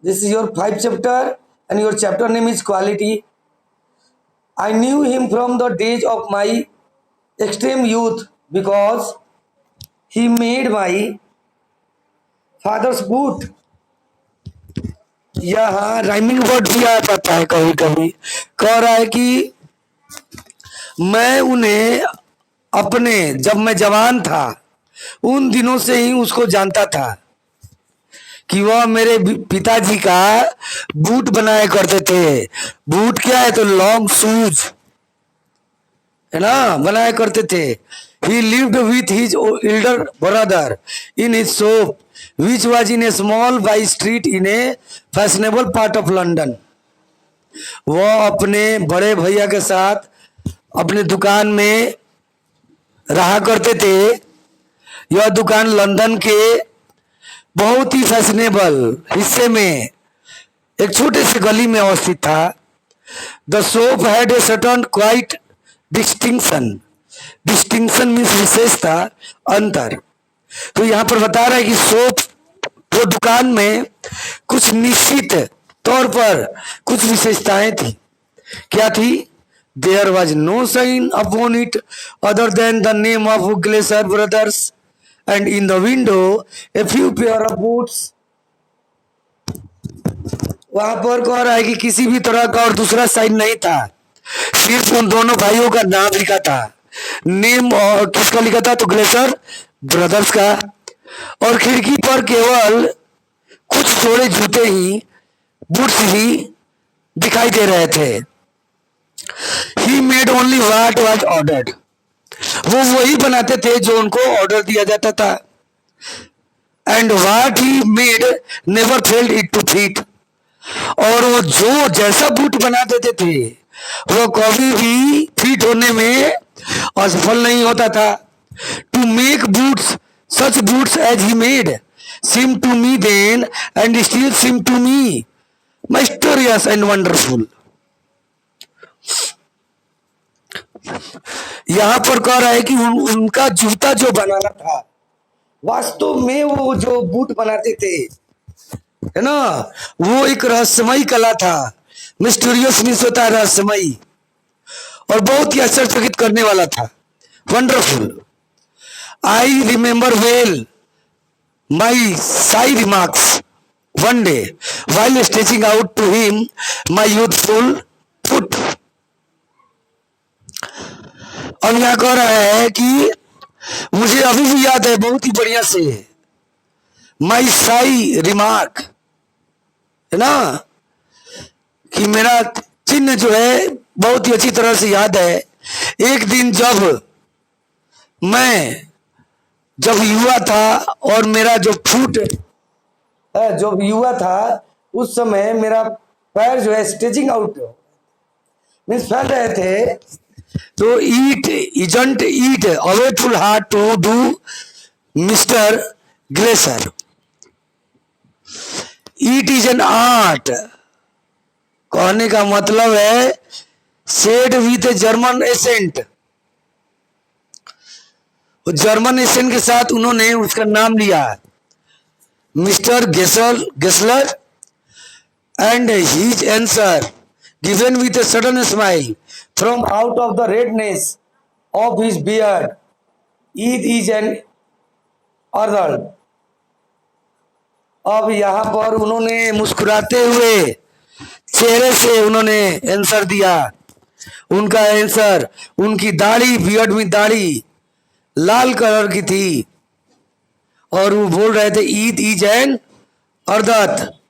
This is your 5th chapter and your chapter name is quality. I knew him from the days of my extreme youth because he made my father's boot. यहाँ rhyming word भी आ जाता है कभी कभी। कह रहा है कि मैं उन्हें अपने जब मैं जवान था उन दिनों से ही उसको जानता था कि वह मेरे पिताजी का बूट बनाया करते थे। बूट क्या है तो लॉन्ग शूज है ना, बनाया करते थे। He lived with his elder brother in his shop, which was in a small by street in a fashionable part of London. वह अपने बड़े भैया के साथ अपने दुकान में रहा करते थे। यह दुकान लंदन के बहुत ही फैशनेबल हिस्से में एक छोटे से गली में अवस्थित था। The shop had a certain quite distinction. Distinction means विशेषता, अंतर। तो यहाँ पर बता रहा है कि शॉप वो दुकान में कुछ निश्चित तौर पर कुछ विशेषताएं थी। क्या थी? There was no sign upon it other than the name of Gessler brothers and in the window a few pair of boots. वहां पर कह रहा है कि किसी भी तरह का और दूसरा साइन नहीं था, सिर्फ उन दोनों भाइयों का नाम लिखा था। नेम और किसका लिखा था? तो ग्लेसर ब्रदर्स का। और खिड़की पर केवल कुछ जोड़े जूते ही, बूट्स ही दिखाई दे रहे थे। He made only what was ordered. वो वही बनाते थे जो उनको ऑर्डर दिया जाता था। And what he made never failed it to fit. और वो जो जैसा बूट बना देते थे वो कभी भी फिट होने में असफल नहीं होता था। To make boots such boots as he made seem to me then and still seem to me mysterious and wonderful। यहां पर कह रहा है कि उनका जूता जो बनाना था, वास्तव में वो जो बूट बनाते थे है ना, वो एक रहस्यमयी कला था। मिस्टीरियस मीन्स होता है रहस्यमयी, और बहुत ही आश्चर्यचकित करने वाला था, wonderful. I remember well my Sai remarks one day while stretching out to him my youthful foot। और यहाँ कह रहा है कि मुझे अभी भी याद है बहुत ही बढ़िया से, माई साई रिमार्क है ना, कि मेरा चिन्ह जो है बहुत ही अच्छी तरह से याद है। एक दिन जब युवा था और मेरा जो फुट जब युवा था उस समय मेरा पैर जो है स्ट्रेचिंग आउट मीन्स फैल रहे थे। तो it isn't it awfully hard to do mister Glaser. It is an art. कहने का मतलब है said with a German accent. German accent के साथ उन्होंने उसका नाम लिया mister Gessler and his answer given with a sudden smile from out of the redness of his beard, id is an art. अब यहाँ पर उन्होंने मुस्कुराते हुए चेहरे से उन्होंने आंसर दिया। उनका आंसर, उनकी दाढ़ी, बियर्ड में दाढ़ी लाल कलर की थी और वो बोल रहे थे ईद इज एन अर्दत।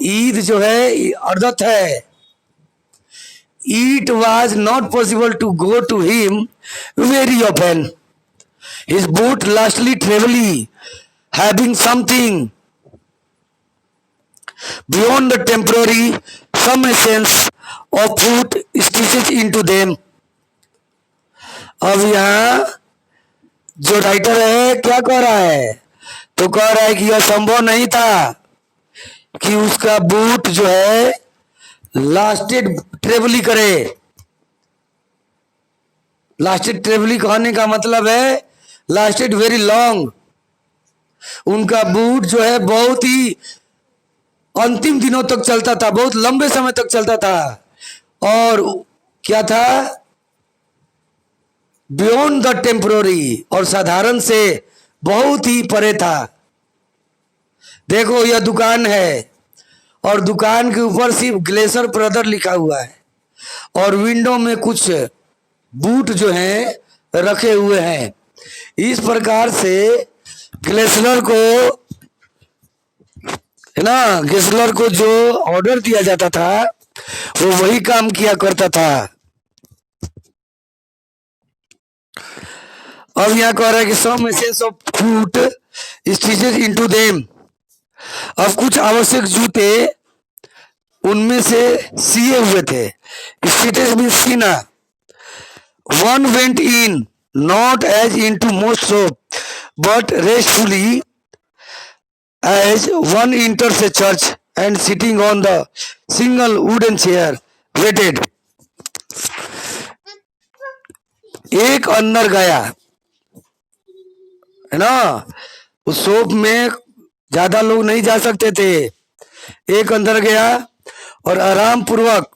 ईद जो है अर्दत है। It was not possible to go to him very often. His boot lastly trebly, having something beyond the temporary, some essence of foot stitches into them। अब यहाँ जो राइटर है क्या कह रहा है? तो कह रहा है कि यह संभव नहीं था कि उसका बूट जो है लास्टेड ट्रेवली करे। लास्टेड ट्रेवली कहने का मतलब है लास्टेड वेरी लॉन्ग। उनका बूट जो है बहुत ही अंतिम दिनों तक चलता था, बहुत लंबे समय तक चलता था। और क्या था? बियॉन्ड द टेम्पररी, और साधारण से बहुत ही परे था। देखो यह दुकान है और दुकान के ऊपर सिर्फ ग्लेशियर ब्रदर लिखा हुआ है और विंडो में कुछ बूट जो हैं रखे हुए हैं। इस प्रकार से ग्लेशियर को, है ना, ग्लेशियर को जो ऑर्डर दिया जाता था वो वही काम किया करता था। अब यहाँ कह रहा है कि some essence of foot stitches into them. अब कुछ आवश्यक जूते उनमें से सिए हुए थे। स्टिचेज मीन सीना। One went in not as into most shop but restfully as one enters a church and sitting on the single wooden chair waited। एक अंदर गया, है ना, उस शॉप में ज्यादा लोग नहीं जा सकते थे। एक अंदर गया और आराम पूर्वक,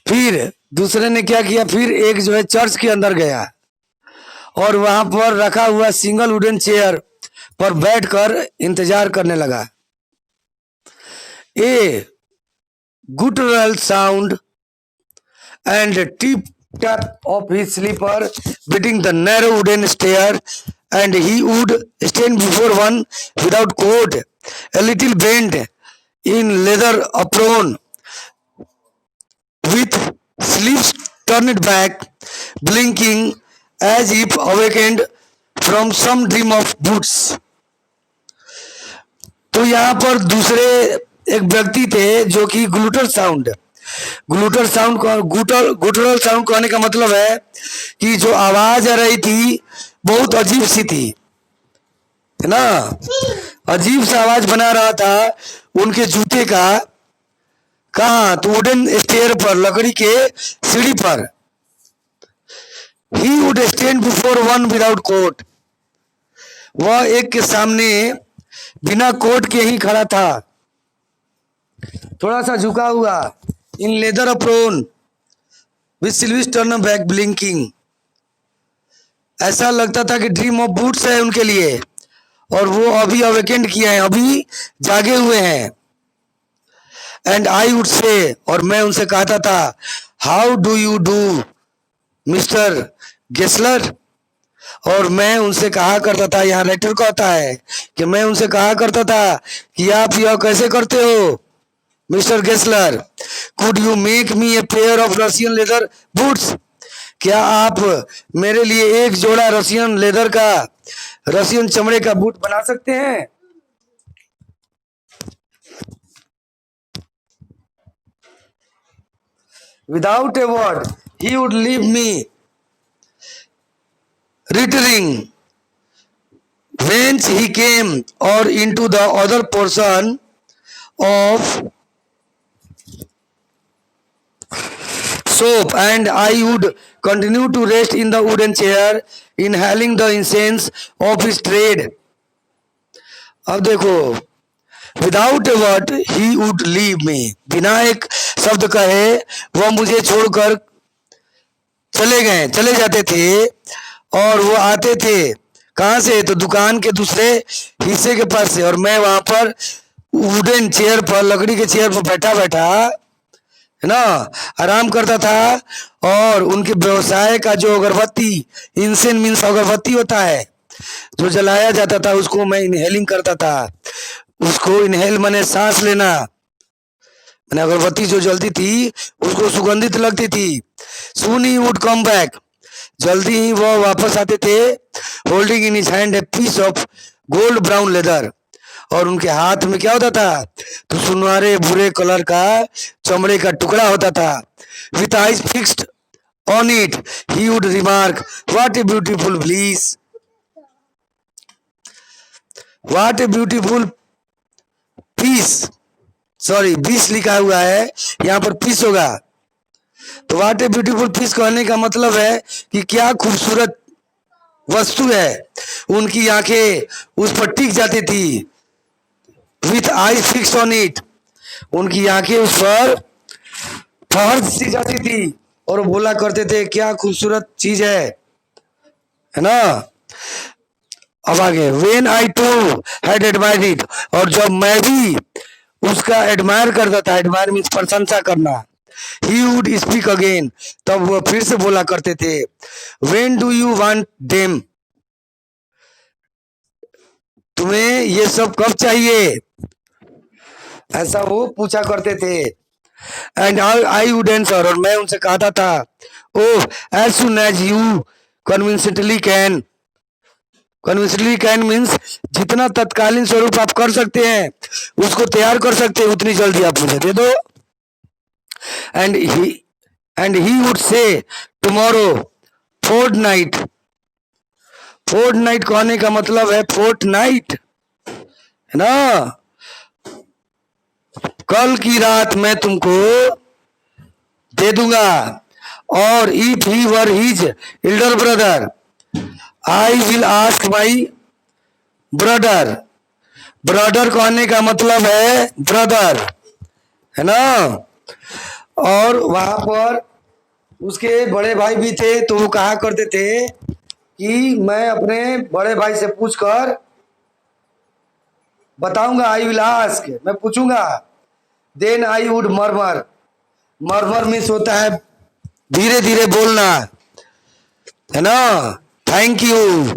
फिर दूसरे ने क्या किया, फिर एक जो है चर्च के अंदर गया और वहां पर रखा हुआ सिंगल वुडन चेयर पर बैठकर इंतजार करने लगा। ए guttural sound and tip tap of his slipper beating the narrow wooden stair, and he would stand before one without coat, a little bent in leather apron, with sleeves turned back, blinking as if awakened from some dream of boots। तो यहाँ पर दूसरे एक व्यक्ति थे जो कि ग्लूटर sound, guttural sound कहने का मतलब है कि जो आवाज आ रही थी बहुत अजीब सी थी, है ना, अजीब सा आवाज बना रहा था उनके जूते का। कहाँ? तो वुडन स्टेयर पर, लकड़ी के सीढ़ी पर। He would stand before one without coat, वह एक के सामने बिना कोट के ही खड़ा था, थोड़ा सा झुका हुआ, in leather apron with sleeves turn back blinking. ऐसा लगता था कि ड्रीम ऑफ बूट्स है उनके लिए और वो अभी अवेकेंड किए हैं, अभी जागे हुए हैं। एंड आई वुड से, और मैं उनसे कहता था, how do you do mister Gessler, और मैं उनसे कहा करता था, यहाँ राइटर कहता है कि मैं उनसे कहा करता था कि आप यह कैसे करते हो mister Gessler, could you make me a pair of Russian leather boots, क्या आप मेरे लिए एक जोड़ा रशियन लेदर का, रशियन चमड़े का बूट बना सकते हैं। Without a word he would leave me retiring whence he came or into the other portion of soap, and I would continue to rest in the wooden chair inhaling the incense of his trade। अब देखो, without a word he would leave मी, बिना एक शब्द कहे वह मुझे छोड़कर चले जाते थे। और वो आते थे कहाँ से? तो दुकान के दूसरे हिस्से के पास से, और मैं वहां पर वुडन चेयर पर, लकड़ी के चेयर पर बैठा बैठा, है ना, आराम करता था। और उनके व्यवसाय का जो अगरबत्ती, इंसेंस मीन्स अगरबत्ती होता है जो जलाया जाता था, उसको मैं इनहेलिंग करता था। उसको इनहेल माने सांस लेना, मैंने अगरबत्ती जो जलती थी उसको सुगंधित लगती थी। सून ही वुड कम बैक, जल्दी ही वह वापस आते थे, holding in his hand a piece of gold brown leather, और उनके हाथ में क्या होता था? तो सुनहरे भूरे कलर का चमड़े का टुकड़ा होता था। With eyes fixed on it he would remark, what a beautiful bliss, what a beautiful piece, sorry बीस लिखा हुआ है, यहाँ पर पीस होगा। तो व्हाट ए ब्यूटीफुल पीस कहने का मतलब है कि क्या खूबसूरत वस्तु है। उनकी आंखें उस पर टिक जाती थी। With I fix on it, उनकी आंखें उस पर ठहर सी जाती थी और वो बोला करते थे क्या खूबसूरत चीज है ना। अब आगे, when I too had admired it, और जब मैं भी उसका एडमायर करता था, एडमायर मीन्स प्रशंसा करना, ही वुड स्पीक अगेन, तब वो फिर से बोला करते थे, when do you want them, तुम्हें ये सब कब चाहिए, ऐसा वो पूछा करते थे। एंड आई वुड आंसर, और मैं उनसे कहता था, oh as soon as you conveniently can, conveniently can means जितना तत्कालीन स्वरूप आप कर सकते हैं, उसको तैयार कर सकते हैं, उतनी जल्दी आप मुझे दे दो। And he would say tomorrow fortnight, fortnight कहने का मतलब है फोर्टनाइट, है ना, कल की रात मैं तुमको दे दूंगा। और if he were his Elder brother I will ask my brother, brother कहने का मतलब है ब्रदर, है ना। और वहां पर उसके बड़े भाई भी थे, तो वो कहा करते थे कि मैं अपने बड़े भाई से पूछकर बताऊंगा, आई विल आस्क, मैं पूछूंगा, देन आई वुड मरमर, मरमर मीन्स होता है धीरे धीरे बोलना, है ना। Thank you,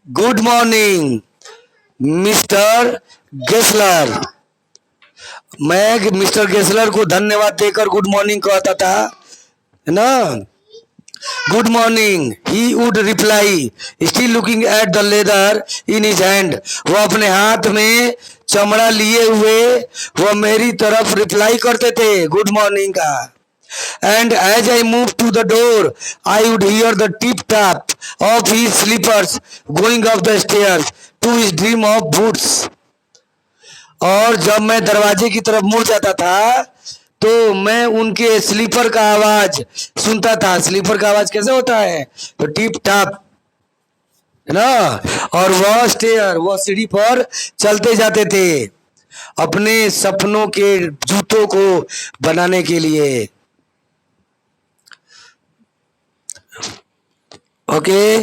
good morning mister Gessler, मैं मिस्टर गेसलर को धन्यवाद देकर गुड मॉर्निंग कहता था, है ना। Good morning he would reply still looking at the leather in his hand, वो अपने हाथ में चमड़ा लिए हुए वो मेरी तरफ रिप्लाई करते थे गुड मॉर्निंग का। And as I moved to the door, I would hear the tip tap of his slippers going up the stairs to his dream of boots. और जब मैं दरवाजे की तरफ मुड़ जाता था, तो मैं उनके स्लीपर का आवाज सुनता था। स्लीपर का आवाज कैसे होता है, तो टिप टाप, है ना। और वह स्टेयर, वह सीढ़ी पर चलते जाते थे अपने सपनों के जूतों को बनाने के लिए। ओके